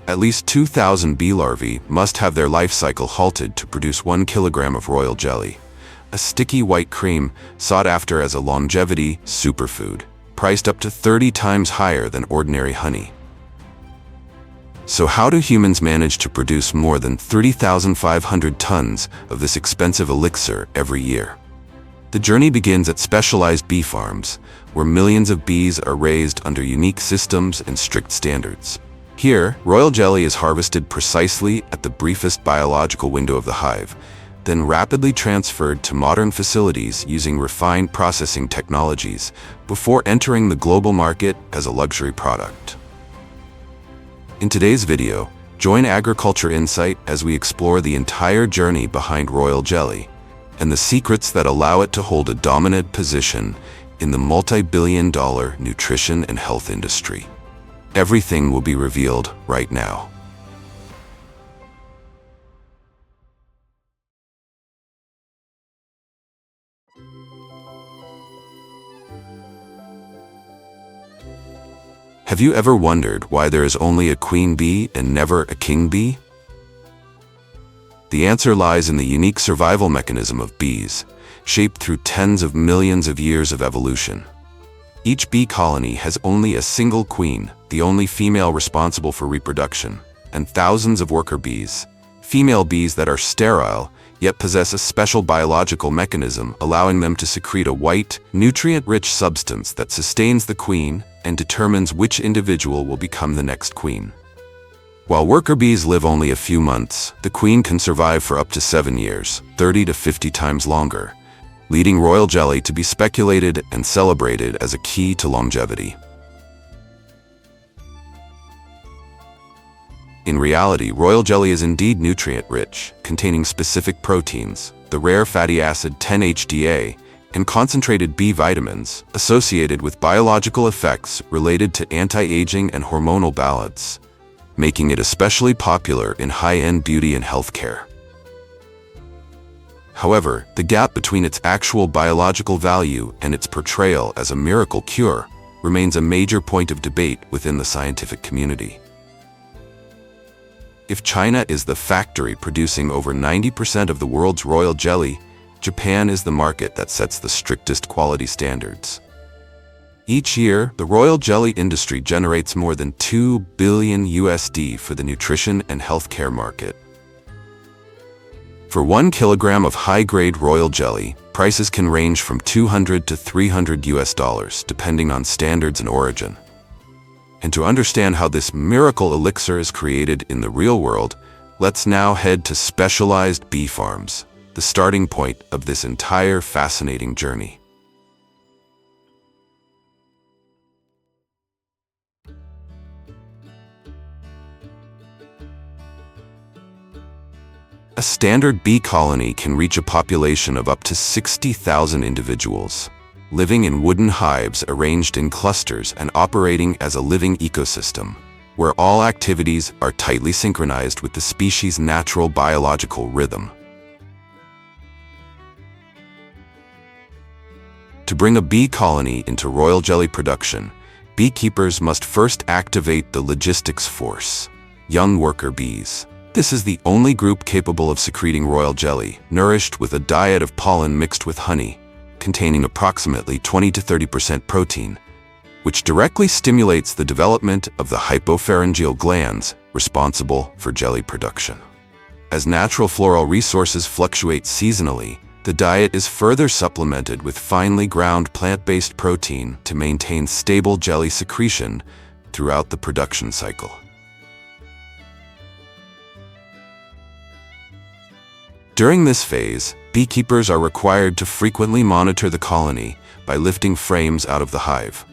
At least 2,000 bee larvae must have their life cycle halted to produce 1 kilogram of royal jelly, a sticky white cream sought after as a longevity superfood, priced up to 30 times higher than ordinary honey. So how do humans manage to produce more than 30,500 tons of this expensive elixir every year? The journey begins at specialized bee farms, where millions of bees are raised under unique systems and strict standards. Here, royal jelly is harvested precisely at the briefest biological window of the hive, then rapidly transferred to modern facilities using refined processing technologies before entering the global market as a luxury product. In today's video, join Agriculture Insight as we explore the entire journey behind royal jelly and the secrets that allow it to hold a dominant position in the multi-billion-dollar nutrition and health industry. Everything will be revealed right now. Have you ever wondered why there is only a queen bee and never a king bee? The answer lies in the unique survival mechanism of bees, shaped through tens of millions of years of evolution. Each bee colony has only a single queen, the only female responsible for reproduction, and thousands of worker bees, female bees that are sterile, yet possess a special biological mechanism allowing them to secrete a white, nutrient-rich substance that sustains the queen and determines which individual will become the next queen. While worker bees live only a few months, the queen can survive for up to 7 years, 30 to 50 times longer, leading royal jelly to be speculated and celebrated as a key to longevity. In reality, royal jelly is indeed nutrient-rich, containing specific proteins, the rare fatty acid 10-HDA, and concentrated B vitamins associated with biological effects related to anti-aging and hormonal balance, making it especially popular in high-end beauty and healthcare. However, the gap between its actual biological value and its portrayal as a miracle cure remains a major point of debate within the scientific community. If China is the factory producing over 90% of the world's royal jelly, Japan is the market that sets the strictest quality standards. Each year, the royal jelly industry generates more than $2 billion for the nutrition and healthcare market. For 1 kilogram of high-grade royal jelly, prices can range from $200 to $300 depending on standards and origin. And to understand how this miracle elixir is created in the real world, let's now head to specialized bee farms, the starting point of this entire fascinating journey. A standard bee colony can reach a population of up to 60,000 individuals, living in wooden hives arranged in clusters and operating as a living ecosystem, where all activities are tightly synchronized with the species' natural biological rhythm. To bring a bee colony into royal jelly production, beekeepers must first activate the logistics force, young worker bees. This is the only group capable of secreting royal jelly, nourished with a diet of pollen mixed with honey, containing approximately 20 to 30% protein, which directly stimulates the development of the hypopharyngeal glands responsible for jelly production. As natural floral resources fluctuate seasonally, the diet is further supplemented with finely ground plant-based protein to maintain stable jelly secretion throughout the production cycle. During this phase, beekeepers are required to frequently monitor the colony by lifting frames out of the hive.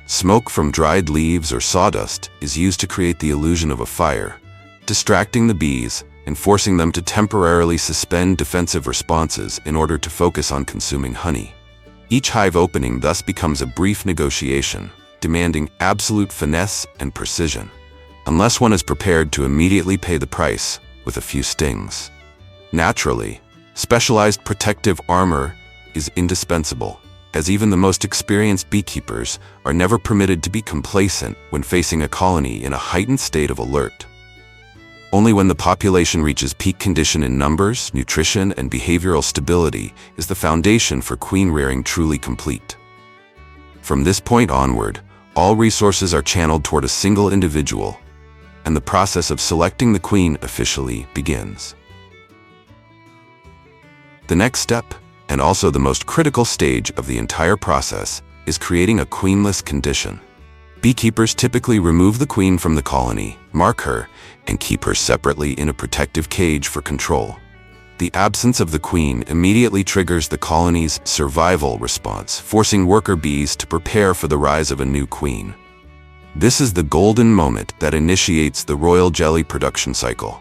Smoke from dried leaves or sawdust is used to create the illusion of a fire, distracting the bees and forcing them to temporarily suspend defensive responses in order to focus on consuming honey. Each hive opening thus becomes a brief negotiation, demanding absolute finesse and precision, unless one is prepared to immediately pay the price with a few stings. Naturally, specialized protective armor is indispensable, as even the most experienced beekeepers are never permitted to be complacent when facing a colony in a heightened state of alert. Only when the population reaches peak condition in numbers, nutrition, and behavioral stability is the foundation for queen rearing truly complete. From this point onward, all resources are channeled toward a single individual, and the process of selecting the queen officially begins. The next step, and also the most critical stage of the entire process, is creating a queenless condition. Beekeepers typically remove the queen from the colony, mark her, and keep her separately in a protective cage for control. The absence of the queen immediately triggers the colony's survival response, forcing worker bees to prepare for the rise of a new queen. This is the golden moment that initiates the royal jelly production cycle.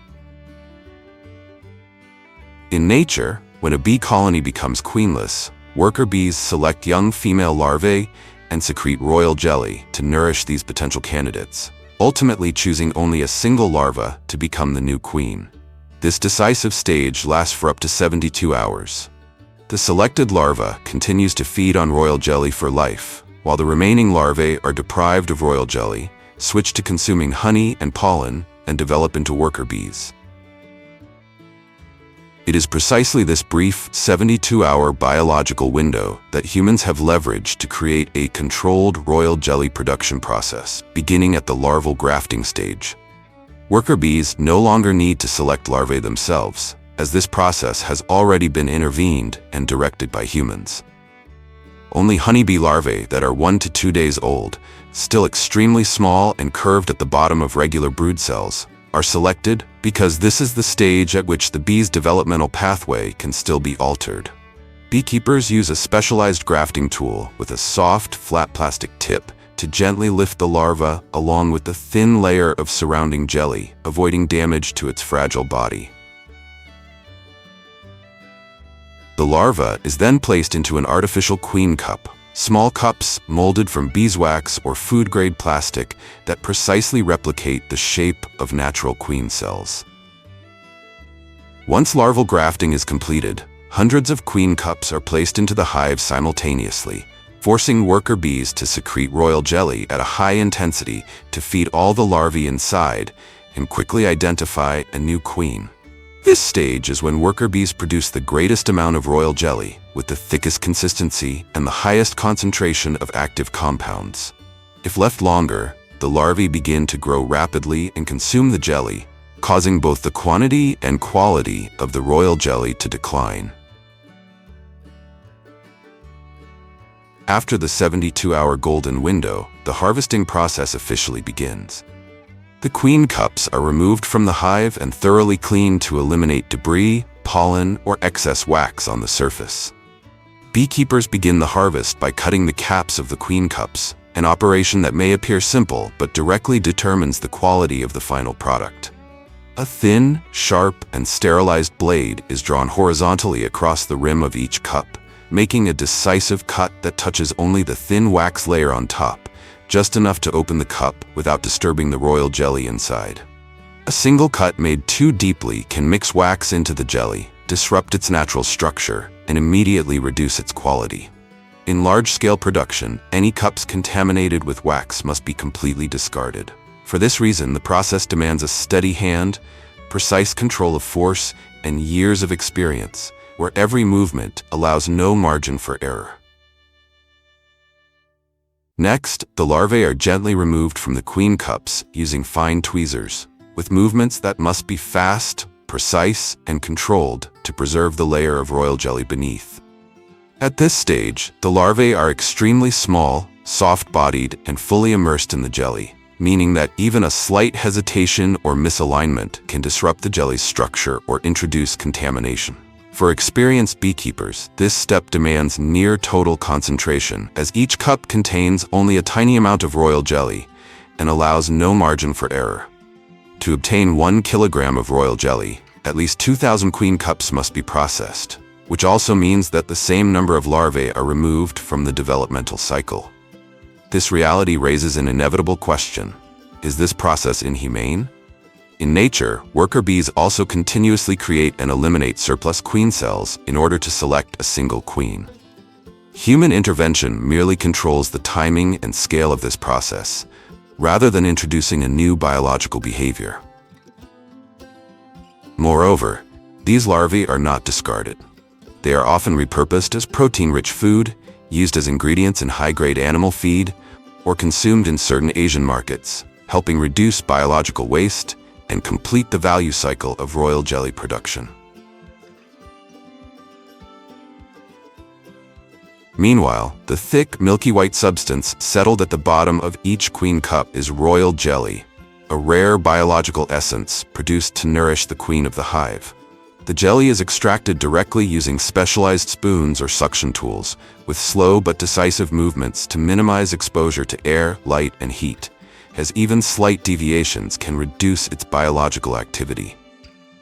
In nature, when a bee colony becomes queenless, worker bees select young female larvae and secrete royal jelly to nourish these potential candidates, ultimately choosing only a single larva to become the new queen. This decisive stage lasts for up to 72 hours. The selected larva continues to feed on royal jelly for life, while the remaining larvae are deprived of royal jelly, switch to consuming honey and pollen, and develop into worker bees. It is precisely this brief 72-hour biological window that humans have leveraged to create a controlled royal jelly production process, beginning at the larval grafting stage. Worker bees no longer need to select larvae themselves, as this process has already been intervened and directed by humans. Only honeybee larvae that are 1 to 2 days old, still extremely small and curved at the bottom of regular brood cells, are selected because this is the stage at which the bee's developmental pathway can still be altered. Beekeepers use a specialized grafting tool with a soft, flat plastic tip to gently lift the larva along with the thin layer of surrounding jelly, avoiding damage to its fragile body. The larva is then placed into an artificial queen cup, small cups molded from beeswax or food-grade plastic that precisely replicate the shape of natural queen cells. Once larval grafting is completed, hundreds of queen cups are placed into the hive simultaneously, forcing worker bees to secrete royal jelly at a high intensity to feed all the larvae inside and quickly identify a new queen. This stage is when worker bees produce the greatest amount of royal jelly, with the thickest consistency and the highest concentration of active compounds. If left longer, the larvae begin to grow rapidly and consume the jelly, causing both the quantity and quality of the royal jelly to decline. After the 72-hour golden window, the harvesting process officially begins. The queen cups are removed from the hive and thoroughly cleaned to eliminate debris, pollen, or excess wax on the surface. Beekeepers begin the harvest by cutting the caps of the queen cups, an operation that may appear simple but directly determines the quality of the final product. A thin, sharp, and sterilized blade is drawn horizontally across the rim of each cup, making a decisive cut that touches only the thin wax layer on top, just enough to open the cup without disturbing the royal jelly inside. A single cut made too deeply can mix wax into the jelly, disrupt its natural structure, and immediately reduce its quality. In large-scale production, any cups contaminated with wax must be completely discarded. For this reason, the process demands a steady hand, precise control of force, and years of experience, where every movement allows no margin for error. Next, the larvae are gently removed from the queen cups using fine tweezers, with movements that must be fast, precise, and controlled to preserve the layer of royal jelly beneath. At this stage, the larvae are extremely small, soft-bodied, and fully immersed in the jelly, meaning that even a slight hesitation or misalignment can disrupt the jelly's structure or introduce contamination. For experienced beekeepers, this step demands near total concentration, as each cup contains only a tiny amount of royal jelly and allows no margin for error. To obtain 1 kilogram of royal jelly, at least 2,000 queen cups must be processed, which also means that the same number of larvae are removed from the developmental cycle. This reality raises an inevitable question: is this process inhumane? In nature, worker bees also continuously create and eliminate surplus queen cells in order to select a single queen. Human intervention merely controls the timing and scale of this process, rather than introducing a new biological behavior. Moreover, these larvae are not discarded. They are often repurposed as protein-rich food, used as ingredients in high-grade animal feed, or consumed in certain Asian markets, helping reduce biological waste and complete the value cycle of royal jelly production. Meanwhile, the thick, milky white substance settled at the bottom of each queen cup is royal jelly, a rare biological essence produced to nourish the queen of the hive. The jelly is extracted directly using specialized spoons or suction tools, with slow but decisive movements to minimize exposure to air, light, and heat, as even slight deviations can reduce its biological activity.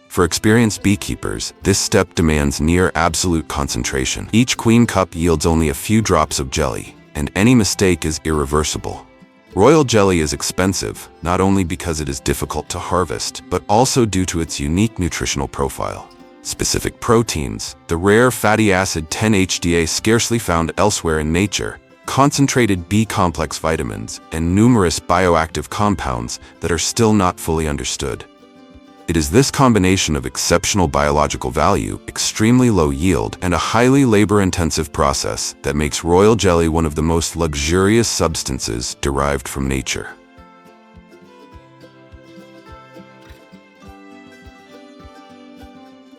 For experienced beekeepers, this step demands near absolute concentration. Each queen cup yields only a few drops of jelly, and any mistake is irreversible. Royal jelly is expensive, not only because it is difficult to harvest, but also due to its unique nutritional profile. Specific proteins, the rare fatty acid 10-HDA scarcely found elsewhere in nature, concentrated B-complex vitamins, and numerous bioactive compounds that are still not fully understood. It is this combination of exceptional biological value, extremely low yield, and a highly labor-intensive process that makes royal jelly one of the most luxurious substances derived from nature.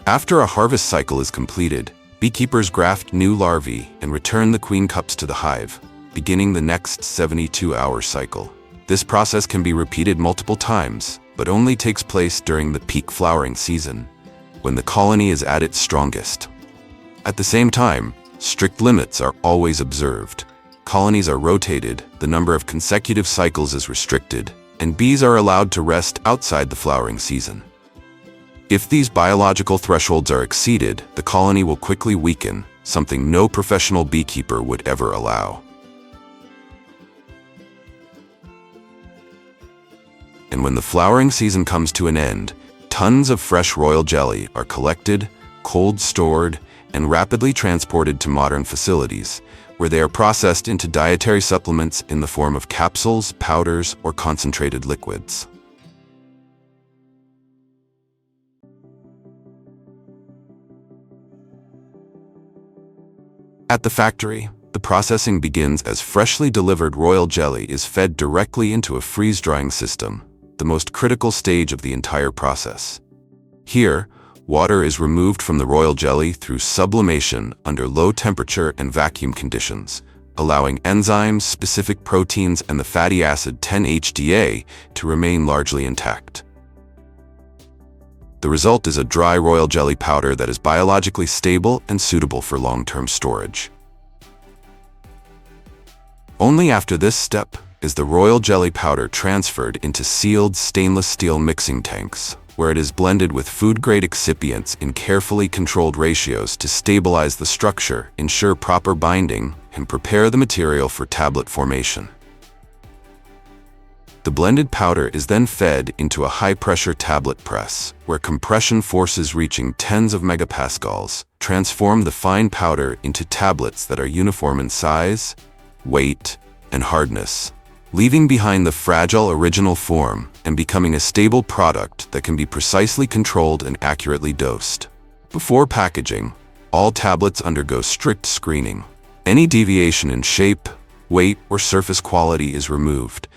After a harvest cycle is completed, beekeepers graft new larvae and return the queen cups to the hive, beginning the next 72-hour cycle. This process can be repeated multiple times, but only takes place during the peak flowering season, when the colony is at its strongest. At the same time, strict limits are always observed. Colonies are rotated, the number of consecutive cycles is restricted, and bees are allowed to rest outside the flowering season. If these biological thresholds are exceeded, the colony will quickly weaken, something no professional beekeeper would ever allow. And when the flowering season comes to an end, tons of fresh royal jelly are collected, cold stored, and rapidly transported to modern facilities, where they are processed into dietary supplements in the form of capsules, powders, or concentrated liquids. At the factory, the processing begins as freshly delivered royal jelly is fed directly into a freeze-drying system, the most critical stage of the entire process. Here, water is removed from the royal jelly through sublimation under low temperature and vacuum conditions, allowing enzymes, specific proteins, and the fatty acid 10-HDA to remain largely intact. The result is a dry royal jelly powder that is biologically stable and suitable for long-term storage. Only after this step is the royal jelly powder transferred into sealed stainless steel mixing tanks, where it is blended with food-grade excipients in carefully controlled ratios to stabilize the structure, ensure proper binding, and prepare the material for tablet formation. The blended powder is then fed into a high-pressure tablet press, where compression forces reaching tens of megapascals transform the fine powder into tablets that are uniform in size, weight, and hardness, leaving behind the fragile original form and becoming a stable product that can be precisely controlled and accurately dosed. Before packaging, all tablets undergo strict screening. Any deviation in shape, weight, or surface quality is removed,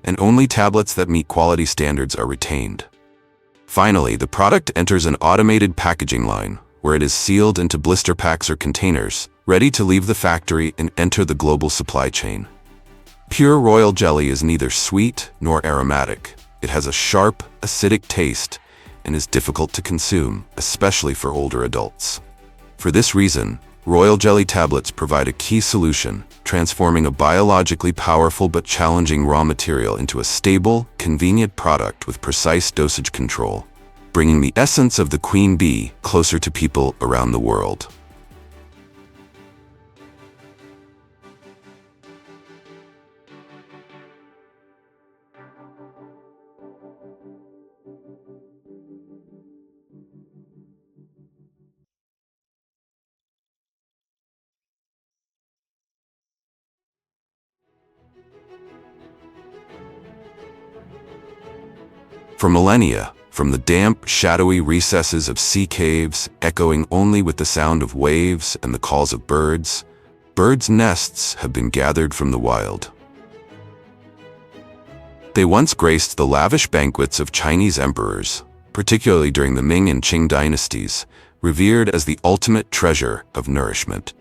and only tablets that meet quality standards are retained. Finally, the product enters an automated packaging line, where it is sealed into blister packs or containers, ready to leave the factory and enter the global supply chain. Pure royal jelly is neither sweet nor aromatic. It has a sharp, acidic taste and is difficult to consume, especially for older adults. For this reason, royal jelly tablets provide a key solution, transforming a biologically powerful but challenging raw material into a stable, convenient product with precise dosage control, bringing the essence of the queen bee closer to people around the world. For millennia, From the damp, shadowy recesses of sea caves, echoing only with the sound of waves and the calls of birds, birds' nests have been gathered from the wild. They once graced the lavish banquets of Chinese emperors, particularly during the Ming and Qing dynasties, revered as the ultimate treasure of nourishment.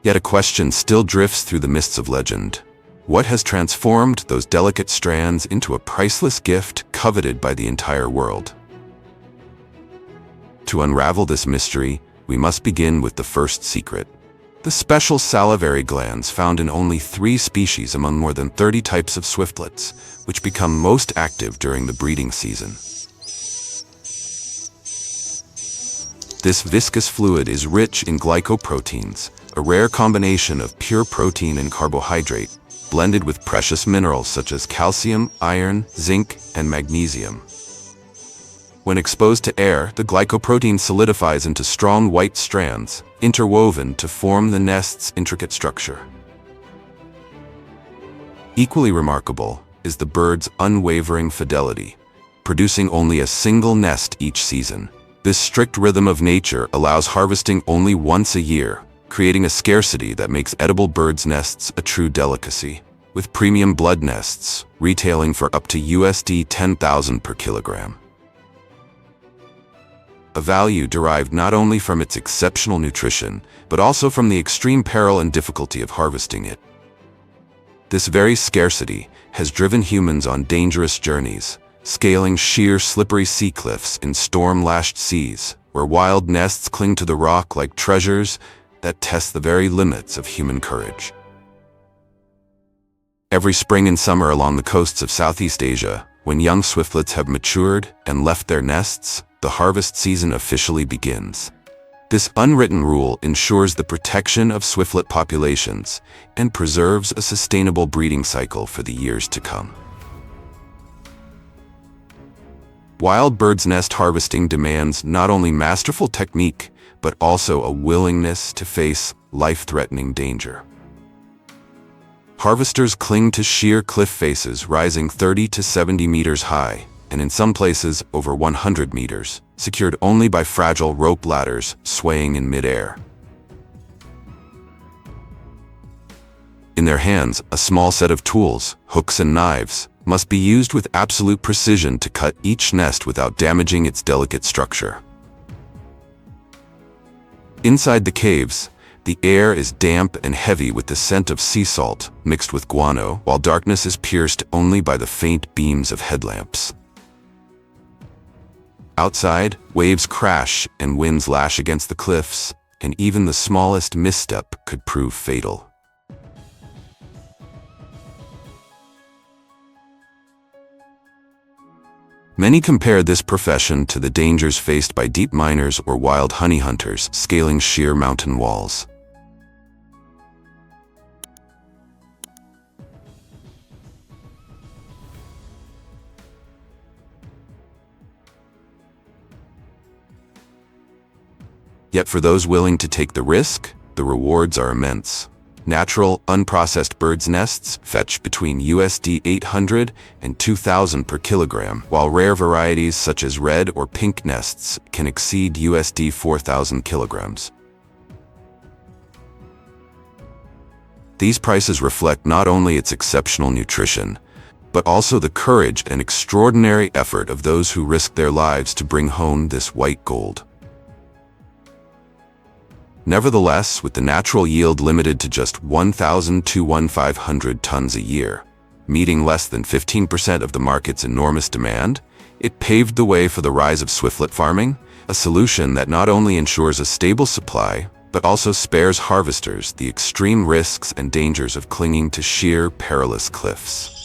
Yet a question still drifts through the mists of legend. What has transformed those delicate strands into a priceless gift coveted by the entire world? To unravel this mystery, we must begin with the first secret: the special salivary glands found in only 3 species among more than 30 types of swiftlets, which become most active during the breeding season. This viscous fluid is rich in glycoproteins, a rare combination of pure protein and carbohydrate, blended with precious minerals such as calcium, iron, zinc, and magnesium. When exposed to air, the glycoprotein solidifies into strong white strands, interwoven to form the nest's intricate structure. Equally remarkable is the bird's unwavering fidelity, producing only a single nest each season. This strict rhythm of nature allows harvesting only once a year, creating a scarcity that makes edible birds' nests a true delicacy, with premium blood nests retailing for up to USD 10,000 per kilogram. A value derived not only from its exceptional nutrition, but also from the extreme peril and difficulty of harvesting it. This very scarcity has driven humans on dangerous journeys, scaling sheer, slippery sea cliffs in storm-lashed seas, where wild nests cling to the rock like treasures that test the very limits of human courage. Every spring and summer along the coasts of Southeast Asia, when young swiftlets have matured and left their nests, the harvest season officially begins. This unwritten rule ensures the protection of swiftlet populations and preserves a sustainable breeding cycle for the years to come. Wild birds' nest harvesting demands not only masterful technique, but also a willingness to face life-threatening danger. Harvesters cling to sheer cliff faces rising 30 to 70 meters high, and in some places over 100 meters, secured only by fragile rope ladders swaying in midair. In their hands, a small set of tools, hooks and knives, must be used with absolute precision to cut each nest without damaging its delicate structure. Inside the caves, the air is damp and heavy with the scent of sea salt mixed with guano, while darkness is pierced only by the faint beams of headlamps. Outside, waves crash and winds lash against the cliffs, and even the smallest misstep could prove fatal. Many compare this profession to the dangers faced by deep miners or wild honey hunters scaling sheer mountain walls. Yet for those willing to take the risk, the rewards are immense. Natural, unprocessed birds' nests fetch between USD 800 and 2,000 per kilogram, while rare varieties such as red or pink nests can exceed USD 4,000 kilograms. These prices reflect not only its exceptional nutrition, but also the courage and extraordinary effort of those who risk their lives to bring home this white gold. Nevertheless, with the natural yield limited to just 1,000 to 1,500 tons a year, meeting less than 15% of the market's enormous demand, it paved the way for the rise of swiftlet farming, a solution that not only ensures a stable supply, but also spares harvesters the extreme risks and dangers of clinging to sheer, perilous cliffs.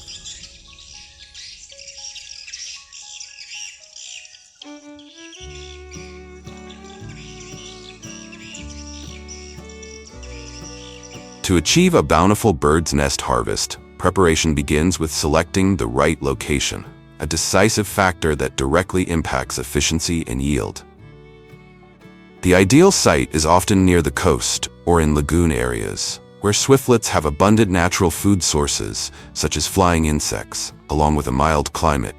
To achieve a bountiful bird's nest harvest, preparation begins with selecting the right location, a decisive factor that directly impacts efficiency and yield. The ideal site is often near the coast or in lagoon areas, where swiftlets have abundant natural food sources, such as flying insects, along with a mild climate.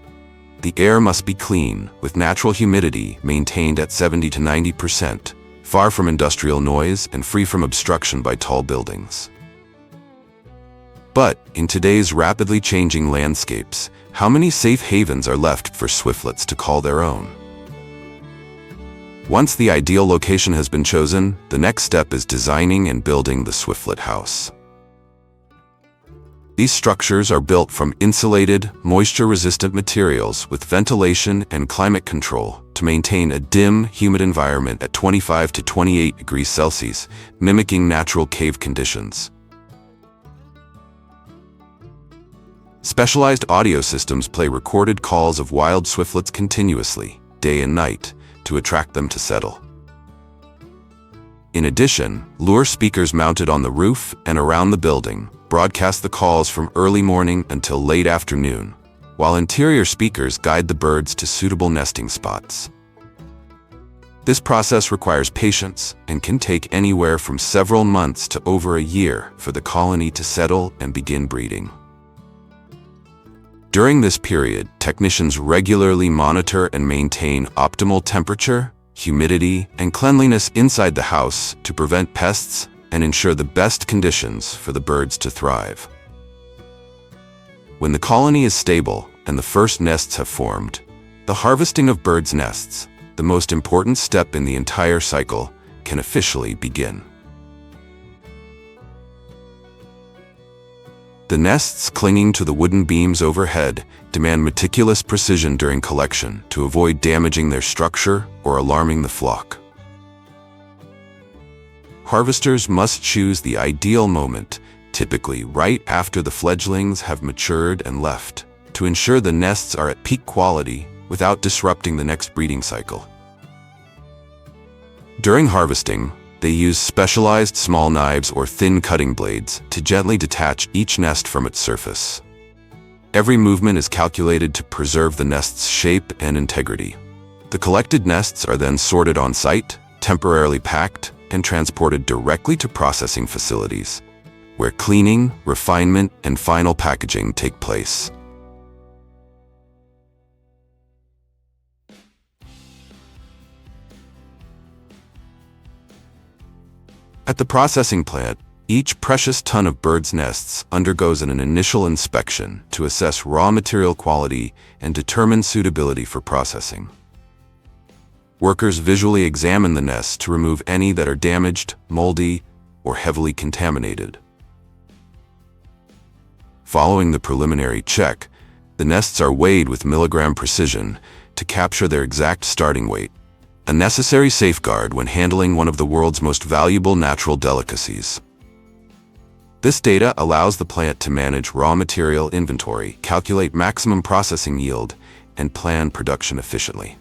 The air must be clean, with natural humidity maintained at 70 to 90%, far from industrial noise and free from obstruction by tall buildings. But, in today's rapidly changing landscapes, how many safe havens are left for swiftlets to call their own? Once the ideal location has been chosen, the next step is designing and building the swiftlet house. These structures are built from insulated, moisture-resistant materials with ventilation and climate control to maintain a dim, humid environment at 25 to 28 degrees Celsius, mimicking natural cave conditions. Specialized audio systems play recorded calls of wild swiftlets continuously, day and night, to attract them to settle. In addition, lure speakers mounted on the roof and around the building broadcast the calls from early morning until late afternoon, while interior speakers guide the birds to suitable nesting spots. This process requires patience and can take anywhere from several months to over a year for the colony to settle and begin breeding. During this period, technicians regularly monitor and maintain optimal temperature, humidity, and cleanliness inside the house to prevent pests and ensure the best conditions for the birds to thrive. When the colony is stable and the first nests have formed, the harvesting of birds' nests, the most important step in the entire cycle, can officially begin. The nests clinging to the wooden beams overhead demand meticulous precision during collection to avoid damaging their structure or alarming the flock. Harvesters must choose the ideal moment, typically right after the fledglings have matured and left, to ensure the nests are at peak quality without disrupting the next breeding cycle. During harvesting, they use specialized small knives or thin cutting blades to gently detach each nest from its surface. Every movement is calculated to preserve the nest's shape and integrity. The collected nests are then sorted on site, temporarily packed, and transported directly to processing facilities, where cleaning, refinement, and final packaging take place. At the processing plant, each precious ton of birds' nests undergoes an initial inspection to assess raw material quality and determine suitability for processing. Workers visually examine the nests to remove any that are damaged, moldy, or heavily contaminated. Following the preliminary check, the nests are weighed with milligram precision to capture their exact starting weight, a necessary safeguard when handling one of the world's most valuable natural delicacies. This data allows the plant to manage raw material inventory, calculate maximum processing yield, and plan production efficiently.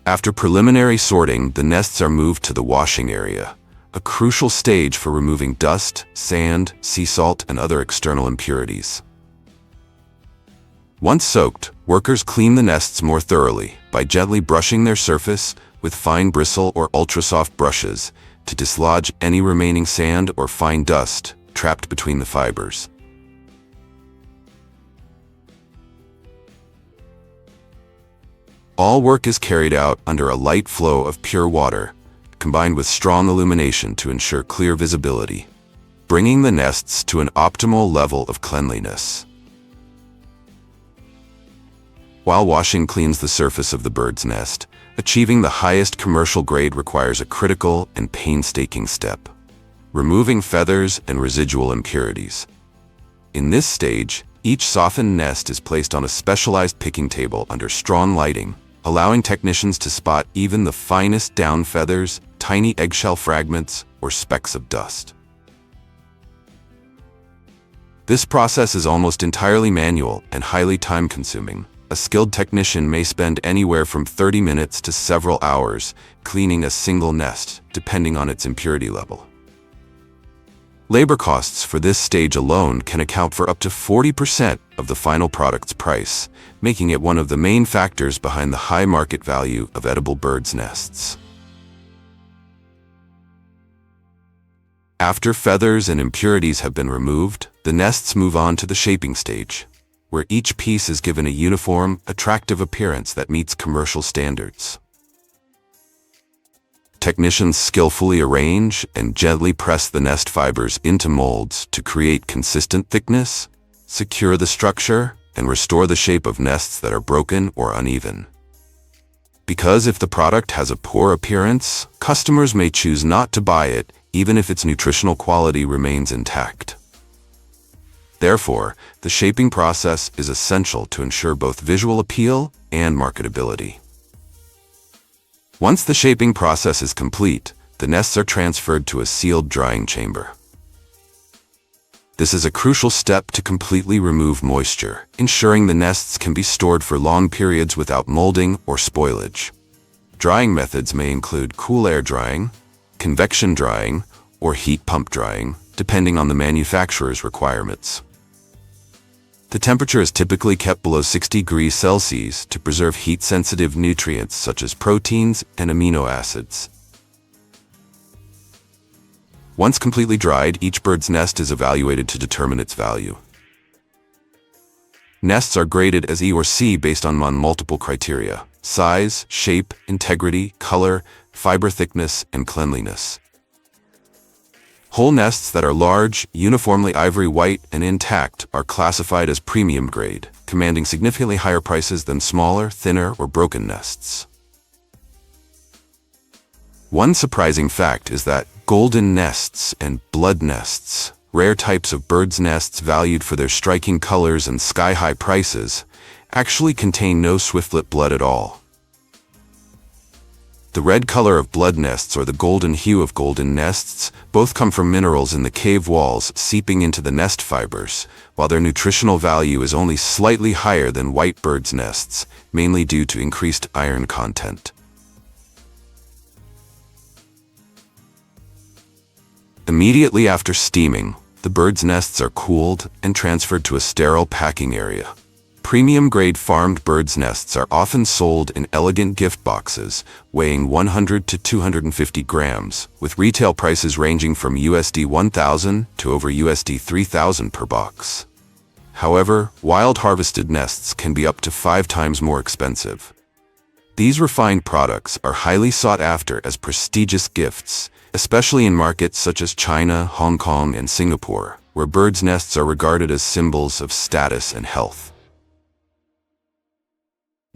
After preliminary sorting, the nests are moved to the washing area, a crucial stage for removing dust, sand, sea salt, and other external impurities. Once soaked, workers clean the nests more thoroughly by gently brushing their surface with fine bristle or ultra-soft brushes to dislodge any remaining sand or fine dust trapped between the fibers. All work is carried out under a light flow of pure water, combined with strong illumination to ensure clear visibility, bringing the nests to an optimal level of cleanliness. While washing cleans the surface of the bird's nest, achieving the highest commercial grade requires a critical and painstaking step: removing feathers and residual impurities. In this stage, each softened nest is placed on a specialized picking table under strong lighting, allowing technicians to spot even the finest down feathers, tiny eggshell fragments, or specks of dust. This process is almost entirely manual and highly time-consuming. A skilled technician may spend anywhere from 30 minutes to several hours cleaning a single nest, depending on its impurity level. Labor costs for this stage alone can account for up to 40% of the final product's price, making it one of the main factors behind the high market value of edible birds' nests. After feathers and impurities have been removed, the nests move on to the shaping stage, where each piece is given a uniform, attractive appearance that meets commercial standards. Technicians skillfully arrange and gently press the nest fibers into molds to create consistent thickness, secure the structure, and restore the shape of nests that are broken or uneven. Because if the product has a poor appearance, customers may choose not to buy it, even if its nutritional quality remains intact. Therefore, the shaping process is essential to ensure both visual appeal and marketability. Once the shaping process is complete, the nests are transferred to a sealed drying chamber. This is a crucial step to completely remove moisture, ensuring the nests can be stored for long periods without molding or spoilage. Drying methods may include cool air drying, convection drying, or heat pump drying, depending on the manufacturer's requirements. The temperature is typically kept below 60 degrees Celsius to preserve heat-sensitive nutrients such as proteins and amino acids. Once completely dried, each bird's nest is evaluated to determine its value. Nests are graded as E or C based on multiple criteria: size, shape, integrity, color, fiber thickness, and cleanliness. Whole nests that are large, uniformly ivory white, and intact are classified as premium grade, commanding significantly higher prices than smaller, thinner, or broken nests. One surprising fact is that golden nests and blood nests, rare types of birds' nests valued for their striking colors and sky-high prices, actually contain no swiftlet blood at all. The red color of blood nests or the golden hue of golden nests both come from minerals in the cave walls seeping into the nest fibers, while their nutritional value is only slightly higher than white birds' nests, mainly due to increased iron content. Immediately after steaming, the birds' nests are cooled and transferred to a sterile packing area. Premium-grade farmed birds' nests are often sold in elegant gift boxes, weighing 100 to 250 grams, with retail prices ranging from USD 1,000 to over USD 3,000 per box. However, wild-harvested nests can be up to 5 times more expensive. These refined products are highly sought after as prestigious gifts, especially in markets such as China, Hong Kong, and Singapore, where birds' nests are regarded as symbols of status and health.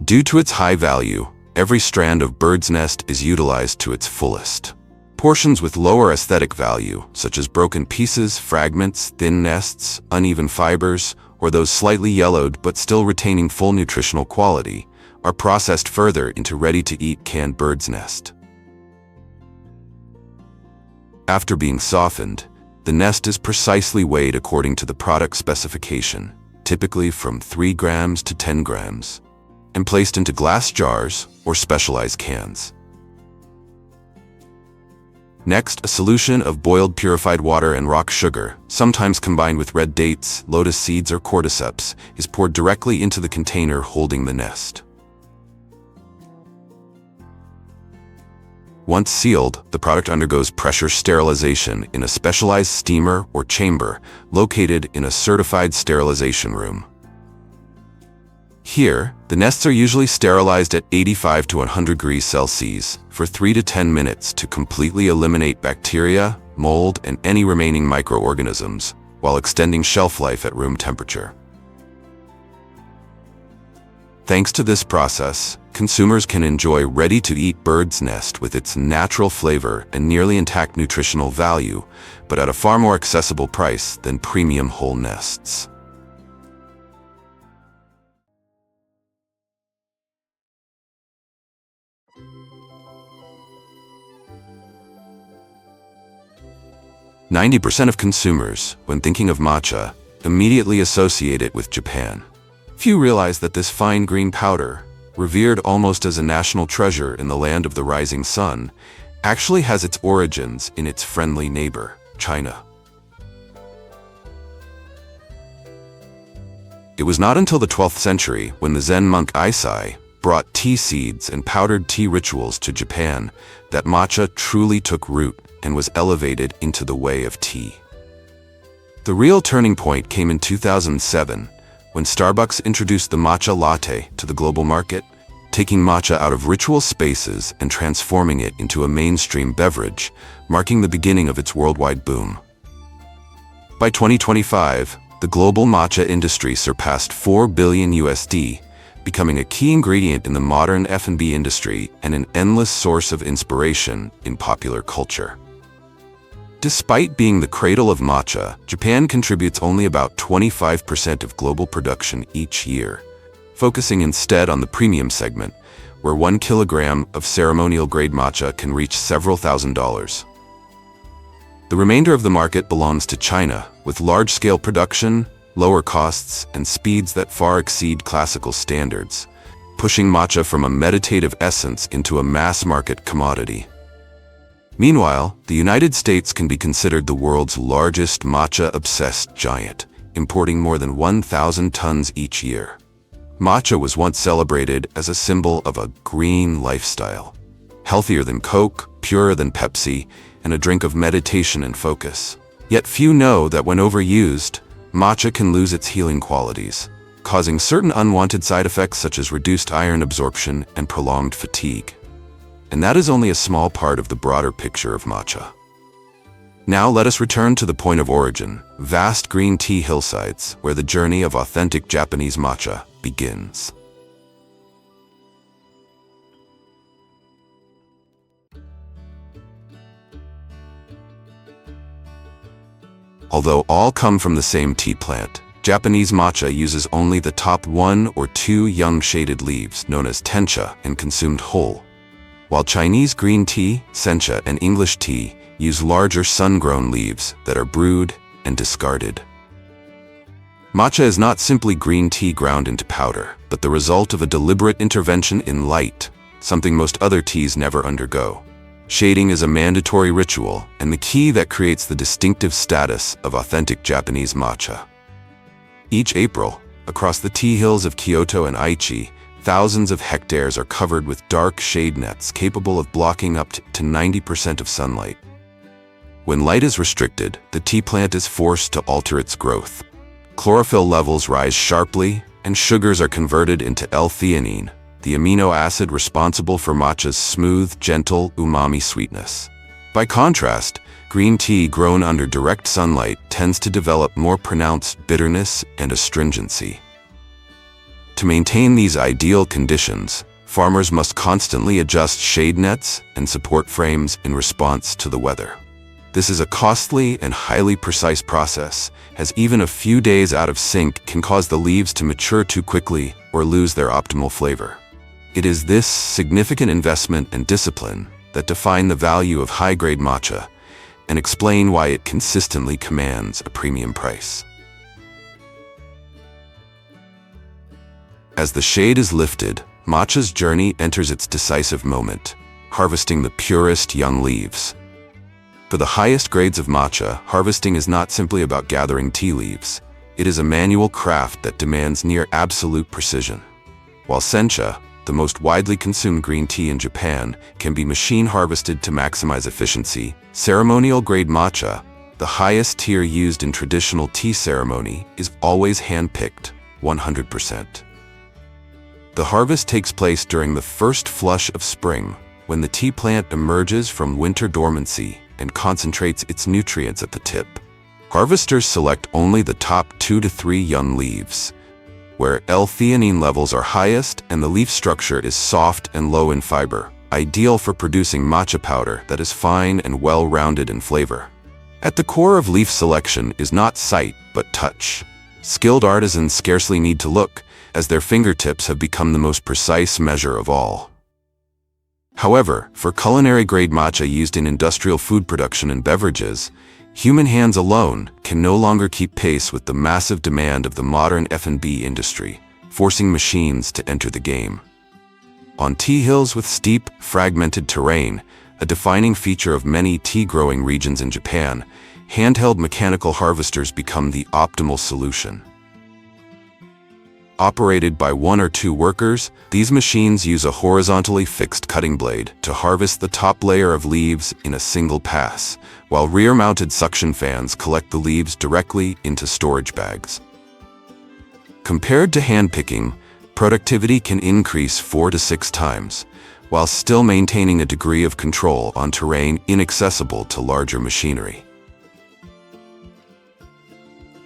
Due to its high value, every strand of bird's nest is utilized to its fullest. Portions with lower aesthetic value, such as broken pieces, fragments, thin nests, uneven fibers, or those slightly yellowed but still retaining full nutritional quality, are processed further into ready-to-eat canned bird's nest. After being softened, the nest is precisely weighed according to the product specification, typically from 3 grams to 10 grams, and placed into glass jars or specialized cans. Next, a solution of boiled purified water and rock sugar, sometimes combined with red dates, lotus seeds, or cordyceps, is poured directly into the container holding the nest. Once sealed, the product undergoes pressure sterilization in a specialized steamer or chamber located in a certified sterilization room. Here, the nests are usually sterilized at 85 to 100 degrees Celsius for 3 to 10 minutes to completely eliminate bacteria, mold, and any remaining microorganisms, while extending shelf life at room temperature. Thanks to this process, consumers can enjoy ready-to-eat bird's nest with its natural flavor and nearly intact nutritional value, but at a far more accessible price than premium whole nests. %90 of consumers, when thinking of matcha, immediately associate it with Japan. Few realize that this fine green powder, revered almost as a national treasure in the land of the rising sun, actually has its origins in its friendly neighbor, China. It was not until the 12th century when the Zen monk Eisai brought tea seeds and powdered tea rituals to Japan that matcha truly took root and was elevated into the way of tea. The real turning point came in 2007, when Starbucks introduced the matcha latte to the global market, taking matcha out of ritual spaces and transforming it into a mainstream beverage, marking the beginning of its worldwide boom. By 2025, the global matcha industry surpassed $4 billion USD, becoming a key ingredient in the modern F&B industry and an endless source of inspiration in popular culture. Despite being the cradle of matcha, Japan contributes only about 25% of global production each year, focusing instead on the premium segment, where 1 kilogram of ceremonial-grade matcha can reach several $1,000s. The remainder of the market belongs to China, with large-scale production, lower costs, and speeds that far exceed classical standards, pushing matcha from a meditative essence into a mass-market commodity. Meanwhile, the United States can be considered the world's largest matcha-obsessed giant, importing more than 1,000 tons each year. Matcha was once celebrated as a symbol of a green lifestyle, healthier than Coke, purer than Pepsi, and a drink of meditation and focus. Yet few know that when overused, matcha can lose its healing qualities, causing certain unwanted side effects such as reduced iron absorption and prolonged fatigue. And that is only a small part of the broader picture of matcha. Now let us return to the point of origin, vast green tea hillsides, where the journey of authentic Japanese matcha begins. Although all come from the same tea plant, Japanese matcha uses only the top 1 or 2 young shaded leaves, known as tencha, and consumed whole, while Chinese green tea, sencha, and English tea use larger sun-grown leaves that are brewed and discarded. Matcha is not simply green tea ground into powder, but the result of a deliberate intervention in light, something most other teas never undergo. Shading is a mandatory ritual and the key that creates the distinctive status of authentic Japanese matcha. Each April, across the tea hills of Kyoto and Aichi, thousands of hectares are covered with dark shade nets capable of blocking up to 90% of sunlight. When light is restricted, the tea plant is forced to alter its growth. Chlorophyll levels rise sharply, and sugars are converted into L-theanine, the amino acid responsible for matcha's smooth, gentle, umami sweetness. By contrast, green tea grown under direct sunlight tends to develop more pronounced bitterness and astringency. To maintain these ideal conditions, farmers must constantly adjust shade nets and support frames in response to the weather. This is a costly and highly precise process, as even a few days out of sync can cause the leaves to mature too quickly or lose their optimal flavor. It is this significant investment and discipline that define the value of high-grade matcha and explain why it consistently commands a premium price. As the shade is lifted, matcha's journey enters its decisive moment, harvesting the purest young leaves. For the highest grades of matcha, harvesting is not simply about gathering tea leaves. It is a manual craft that demands near absolute precision. While sencha, the most widely consumed green tea in Japan, can be machine harvested to maximize efficiency, ceremonial-grade matcha, the highest tier used in traditional tea ceremony, is always hand-picked, 100%. The harvest takes place during the first flush of spring, when the tea plant emerges from winter dormancy and concentrates its nutrients at the tip. Harvesters select only the top 2 to 3 young leaves, where L-theanine levels are highest and the leaf structure is soft and low in fiber, ideal for producing matcha powder that is fine and well-rounded in flavor. At the core of leaf selection is not sight, but touch. Skilled artisans scarcely need to look, as their fingertips have become the most precise measure of all. However, for culinary-grade matcha used in industrial food production and beverages, human hands alone can no longer keep pace with the massive demand of the modern F&B industry, forcing machines to enter the game. On tea hills with steep, fragmented terrain, a defining feature of many tea-growing regions in Japan, handheld mechanical harvesters become the optimal solution. Operated by 1 or 2 workers, these machines use a horizontally fixed cutting blade to harvest the top layer of leaves in a single pass, while rear-mounted suction fans collect the leaves directly into storage bags. Compared to hand-picking, productivity can increase 4 to 6 times, while still maintaining a degree of control on terrain inaccessible to larger machinery.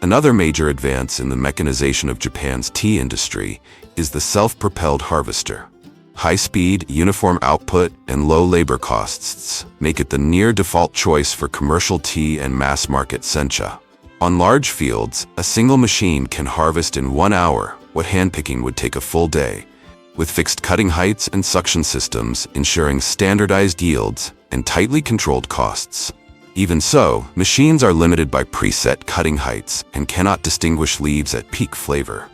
Another major advance in the mechanization of Japan's tea industry is the self-propelled harvester. High speed, uniform output, and low labor costs make it the near-default choice for commercial tea and mass-market sencha. On large fields, a single machine can harvest in 1 hour what hand-picking would take a full day, with fixed cutting heights and suction systems ensuring standardized yields and tightly controlled costs. Even so, machines are limited by preset cutting heights and cannot distinguish leaves at peak flavor.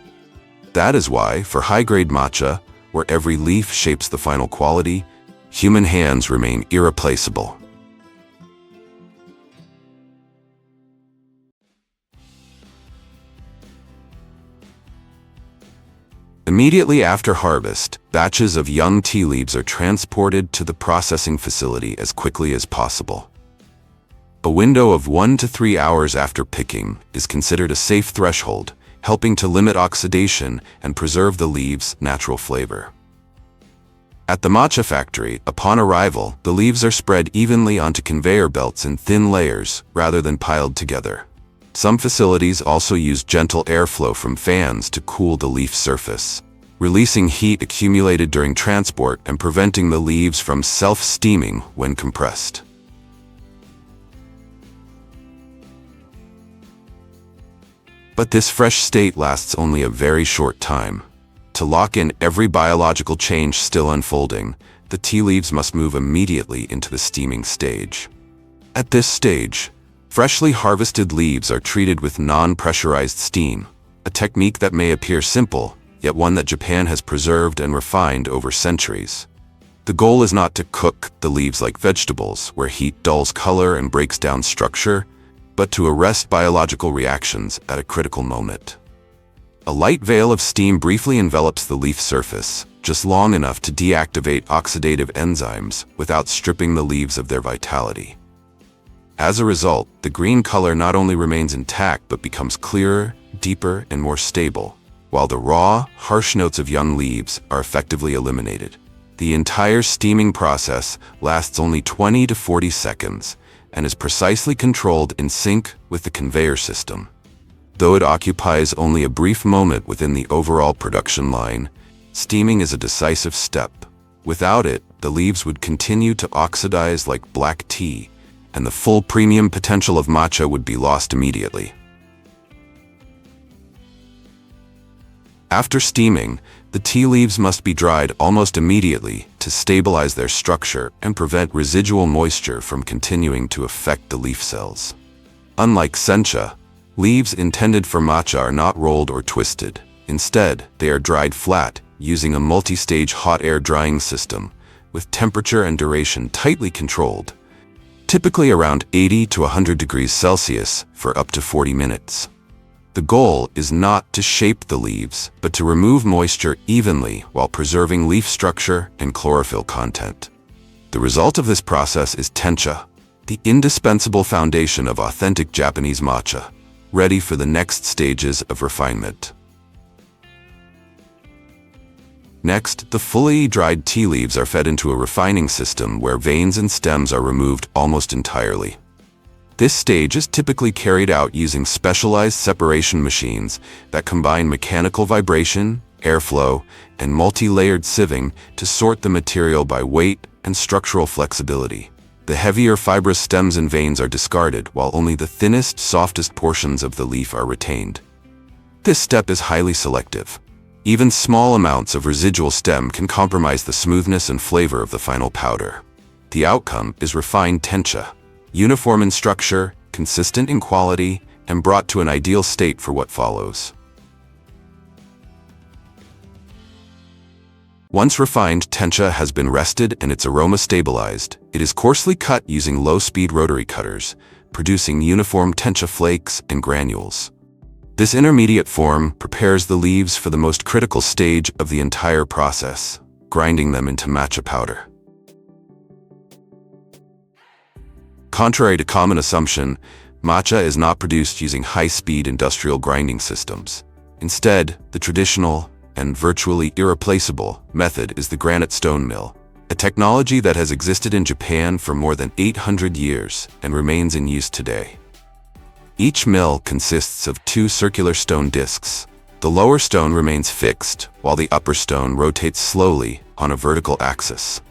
That is why, for high-grade matcha, where every leaf shapes the final quality, human hands remain irreplaceable. Immediately after harvest, batches of young tea leaves are transported to the processing facility as quickly as possible. A window of 1 to 3 hours after picking is considered a safe threshold, helping to limit oxidation and preserve the leaves' natural flavor. At the matcha factory, upon arrival, the leaves are spread evenly onto conveyor belts in thin layers rather than piled together. Some facilities also use gentle airflow from fans to cool the leaf surface, releasing heat accumulated during transport and preventing the leaves from self-steaming when compressed. But this fresh state lasts only a very short time. To lock in every biological change still unfolding, the tea leaves must move immediately into the steaming stage. At this stage, freshly harvested leaves are treated with non-pressurized steam, a technique that may appear simple, yet one that Japan has preserved and refined over centuries. The goal is not to cook the leaves like vegetables, where heat dulls color and breaks down structure, but to arrest biological reactions at a critical moment. A light veil of steam briefly envelops the leaf surface, just long enough to deactivate oxidative enzymes without stripping the leaves of their vitality. As a result, the green color not only remains intact but becomes clearer, deeper, and more stable, while the raw, harsh notes of young leaves are effectively eliminated. The entire steaming process lasts only 20 to 40 seconds, and is precisely controlled in sync with the conveyor system. Though it occupies only a brief moment within the overall production line, steaming is a decisive step. Without it, the leaves would continue to oxidize like black tea, and the full premium potential of matcha would be lost immediately. After steaming, the tea leaves must be dried almost immediately to stabilize their structure and prevent residual moisture from continuing to affect the leaf cells. Unlike sencha, leaves intended for matcha are not rolled or twisted. Instead, they are dried flat using a multi-stage hot air drying system with temperature and duration tightly controlled, typically around 80 to 100 degrees Celsius for up to 40 minutes. The goal is not to shape the leaves, but to remove moisture evenly while preserving leaf structure and chlorophyll content. The result of this process is tencha, the indispensable foundation of authentic Japanese matcha, ready for the next stages of refinement. Next, the fully dried tea leaves are fed into a refining system where veins and stems are removed almost entirely. This stage is typically carried out using specialized separation machines that combine mechanical vibration, airflow, and multi-layered sieving to sort the material by weight and structural flexibility. The heavier fibrous stems and veins are discarded, while only the thinnest, softest portions of the leaf are retained. This step is highly selective. Even small amounts of residual stem can compromise the smoothness and flavor of the final powder. The outcome is refined tencha, uniform in structure, consistent in quality, and brought to an ideal state for what follows. Once refined tencha has been rested and its aroma stabilized, it is coarsely cut using low-speed rotary cutters, producing uniform tencha flakes and granules. This intermediate form prepares the leaves for the most critical stage of the entire process, grinding them into matcha powder. Contrary to common assumption, matcha is not produced using high-speed industrial grinding systems. Instead, the traditional and virtually irreplaceable method is the granite stone mill, a technology that has existed in Japan for more than 800 years and remains in use today. Each mill consists of two circular stone discs. The lower stone remains fixed, while the upper stone rotates slowly on a vertical axis.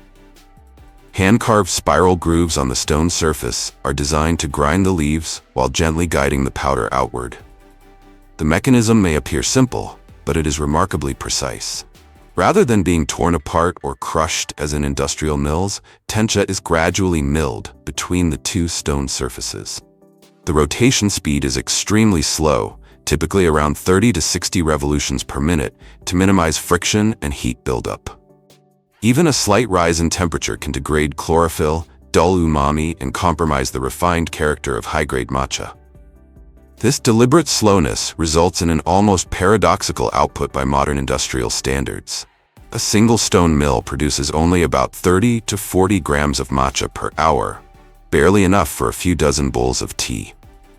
Hand-carved spiral grooves on the stone surface are designed to grind the leaves while gently guiding the powder outward. The mechanism may appear simple, but it is remarkably precise. Rather than being torn apart or crushed as in industrial mills, tencha is gradually milled between the two stone surfaces. The rotation speed is extremely slow, typically around 30 to 60 revolutions per minute, to minimize friction and heat buildup. Even a slight rise in temperature can degrade chlorophyll, dull umami, and compromise the refined character of high-grade matcha. This deliberate slowness results in an almost paradoxical output by modern industrial standards. A single stone mill produces only about 30 to 40 grams of matcha per hour, barely enough for a few dozen bowls of tea.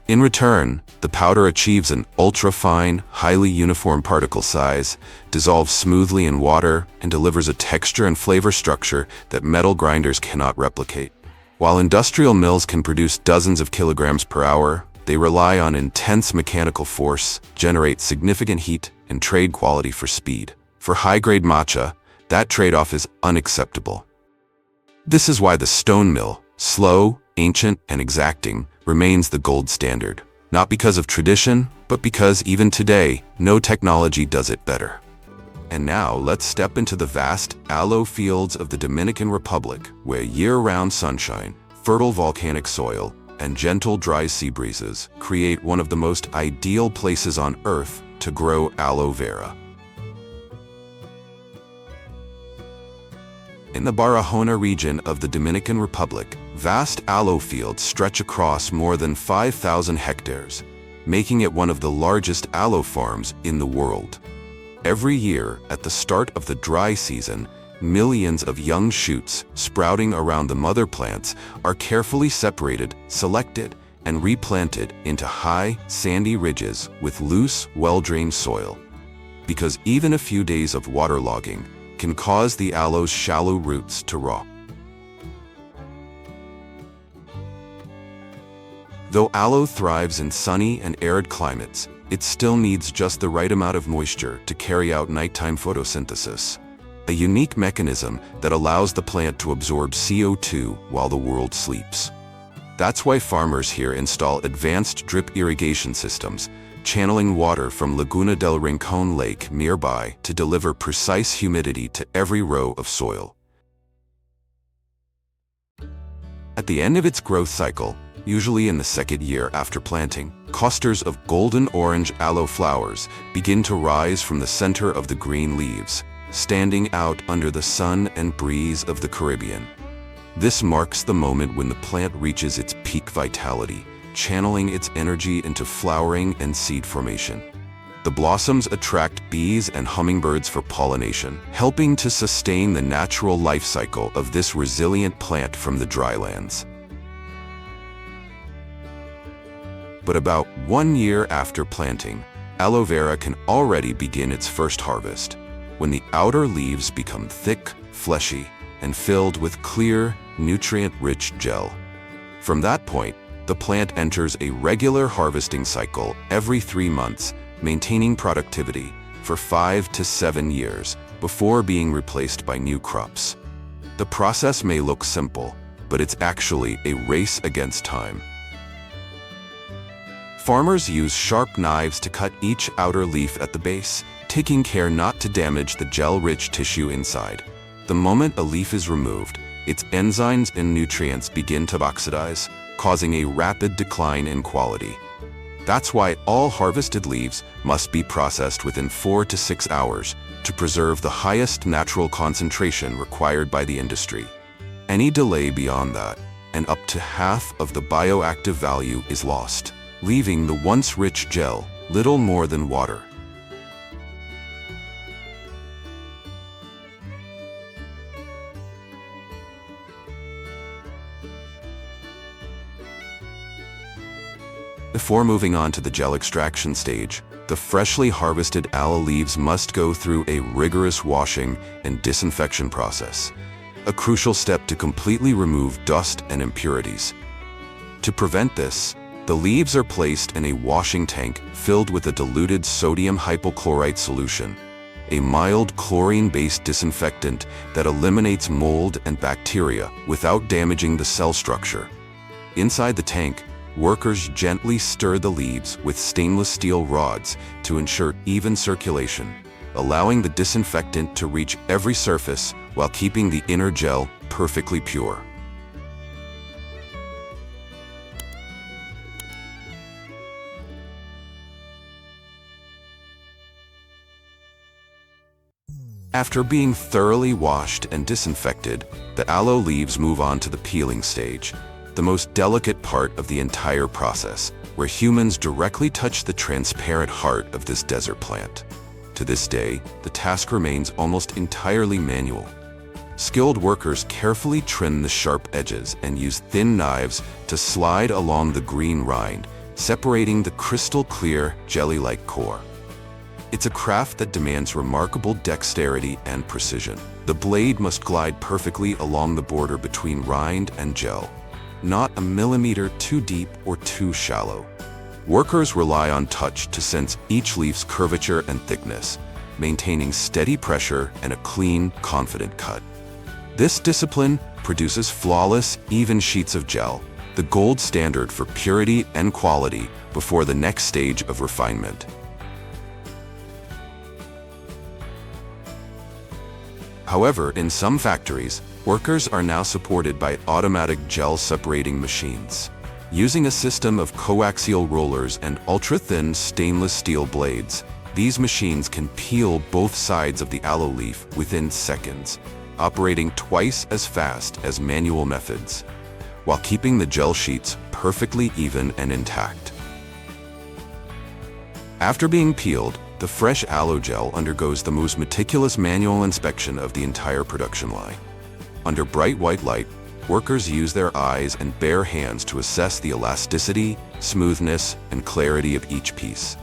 In return, the powder achieves an ultra-fine, highly uniform particle size, dissolves smoothly in water, and delivers a texture and flavor structure that metal grinders cannot replicate. While industrial mills can produce dozens of kilograms per hour, they rely on intense mechanical force, generate significant heat, and trade quality for speed. For high-grade matcha, that trade-off is unacceptable. This is why the stone mill, slow, ancient, and exacting, remains the gold standard. Not because of tradition, but because even today, no technology does it better. And now let's step into the vast aloe fields of the Dominican Republic, where year-round sunshine, fertile volcanic soil, and gentle dry sea breezes create one of the most ideal places on Earth to grow aloe vera. In the Barahona region of the Dominican Republic, vast aloe fields stretch across more than 5,000 hectares, making it one of the largest aloe farms in the world. Every year, at the start of the dry season, millions of young shoots sprouting around the mother plants are carefully separated, selected, and replanted into high, sandy ridges with loose, well-drained soil. Because even a few days of waterlogging can cause the aloe's shallow roots to rot. Though aloe thrives in sunny and arid climates, it still needs just the right amount of moisture to carry out nighttime photosynthesis, a unique mechanism that allows the plant to absorb CO2 while the world sleeps. That's why farmers here install advanced drip irrigation systems, channeling water from Laguna del Rincón Lake nearby to deliver precise humidity to every row of soil. At the end of its growth cycle, usually in the second year after planting, clusters of golden-orange aloe flowers begin to rise from the center of the green leaves, standing out under the sun and breeze of the Caribbean. This marks the moment when the plant reaches its peak vitality, channeling its energy into flowering and seed formation. The blossoms attract bees and hummingbirds for pollination, helping to sustain the natural life cycle of this resilient plant from the drylands. But about 1 year after planting, aloe vera can already begin its first harvest, when the outer leaves become thick, fleshy, and filled with clear, nutrient-rich gel. From that point, the plant enters a regular harvesting cycle every 3 months, maintaining productivity for 5 to 7 years before being replaced by new crops. The process may look simple, but it's actually a race against time. Farmers use sharp knives to cut each outer leaf at the base, taking care not to damage the gel-rich tissue inside. The moment a leaf is removed, its enzymes and nutrients begin to oxidize, causing a rapid decline in quality. That's why all harvested leaves must be processed within 4 to 6 hours to preserve the highest natural concentration required by the industry. Any delay beyond that, and up to half of the bioactive value is lost, leaving the once rich gel little more than water. Before moving on to the gel extraction stage, the freshly harvested aloe leaves must go through a rigorous washing and disinfection process, a crucial step to completely remove dust and impurities. To prevent this, the leaves are placed in a washing tank filled with a diluted sodium hypochlorite solution, a mild chlorine-based disinfectant that eliminates mold and bacteria without damaging the cell structure. Inside the tank, workers gently stir the leaves with stainless steel rods to ensure even circulation, allowing the disinfectant to reach every surface while keeping the inner gel perfectly pure. After being thoroughly washed and disinfected, the aloe leaves move on to the peeling stage, the most delicate part of the entire process, where humans directly touch the transparent heart of this desert plant. To this day, the task remains almost entirely manual. Skilled workers carefully trim the sharp edges and use thin knives to slide along the green rind, separating the crystal-clear, jelly-like core. It's a craft that demands remarkable dexterity and precision. The blade must glide perfectly along the border between rind and gel, not a millimeter too deep or too shallow. Workers rely on touch to sense each leaf's curvature and thickness, maintaining steady pressure and a clean, confident cut. This discipline produces flawless, even sheets of gel, the gold standard for purity and quality before the next stage of refinement. However, in some factories, workers are now supported by automatic gel separating machines. Using a system of coaxial rollers and ultra-thin stainless steel blades, these machines can peel both sides of the aloe leaf within seconds, operating twice as fast as manual methods, while keeping the gel sheets perfectly even and intact. After being peeled, the fresh aloe gel undergoes the most meticulous manual inspection of the entire production line. Under bright white light, workers use their eyes and bare hands to assess the elasticity, smoothness, and clarity of each piece.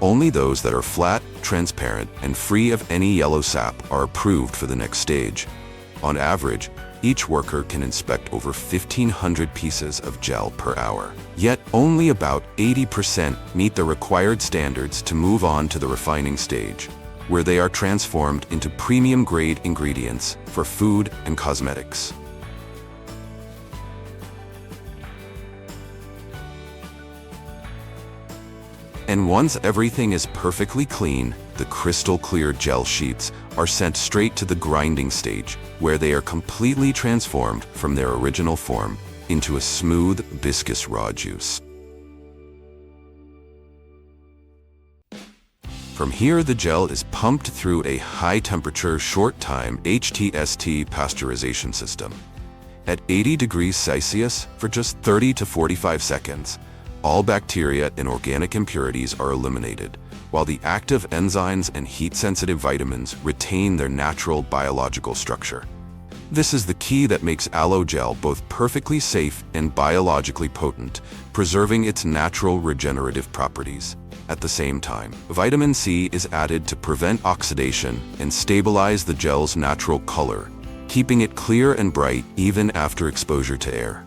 Only those that are flat, transparent, and free of any yellow sap are approved for the next stage. On average, each worker can inspect over 1,500 pieces of gel per hour. Yet, only about 80% meet the required standards to move on to the refining stage, where they are transformed into premium-grade ingredients for food and cosmetics. And once everything is perfectly clean, the crystal-clear gel sheets are sent straight to the grinding stage, where they are completely transformed from their original form into a smooth, viscous raw juice. From here, the gel is pumped through a high-temperature, short-time HTST pasteurization system. At 80 degrees Celsius for just 30 to 45 seconds, all bacteria and organic impurities are eliminated, while the active enzymes and heat-sensitive vitamins retain their natural biological structure. This is the key that makes aloe gel both perfectly safe and biologically potent, preserving its natural regenerative properties. At the same time, vitamin C is added to prevent oxidation and stabilize the gel's natural color, keeping it clear and bright even after exposure to air.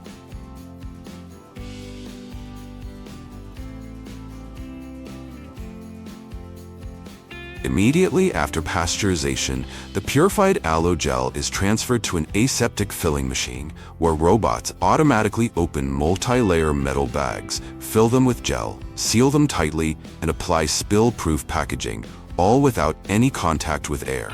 Immediately after pasteurization, the purified aloe gel is transferred to an aseptic filling machine, where robots automatically open multi-layer metal bags, fill them with gel, seal them tightly, and apply spill-proof packaging, all without any contact with air.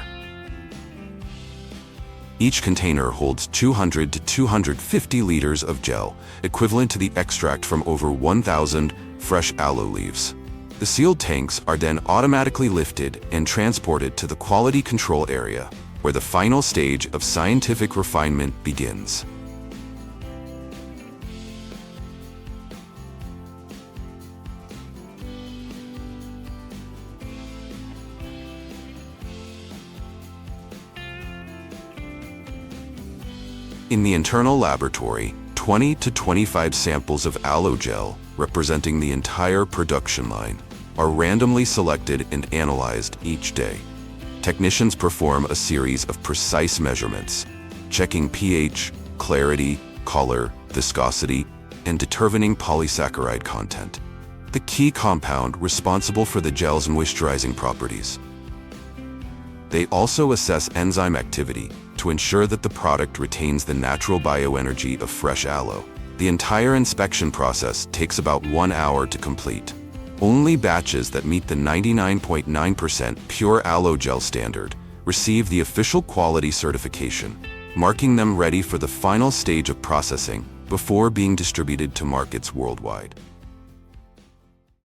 Each container holds 200 to 250 liters of gel, equivalent to the extract from over 1,000 fresh aloe leaves. The sealed tanks are then automatically lifted and transported to the quality control area, where the final stage of scientific refinement begins. In the internal laboratory, 20 to 25 samples of aloe gel, representing the entire production line, are randomly selected and analyzed each day. Technicians perform a series of precise measurements, checking pH, clarity, color, viscosity, and determining polysaccharide content, the key compound responsible for the gel's moisturizing properties. They also assess enzyme activity to ensure that the product retains the natural bioenergy of fresh aloe. The entire inspection process takes about 1 hour to complete. Only batches that meet the 99.9% pure aloe gel standard receive the official quality certification, marking them ready for the final stage of processing before being distributed to markets worldwide.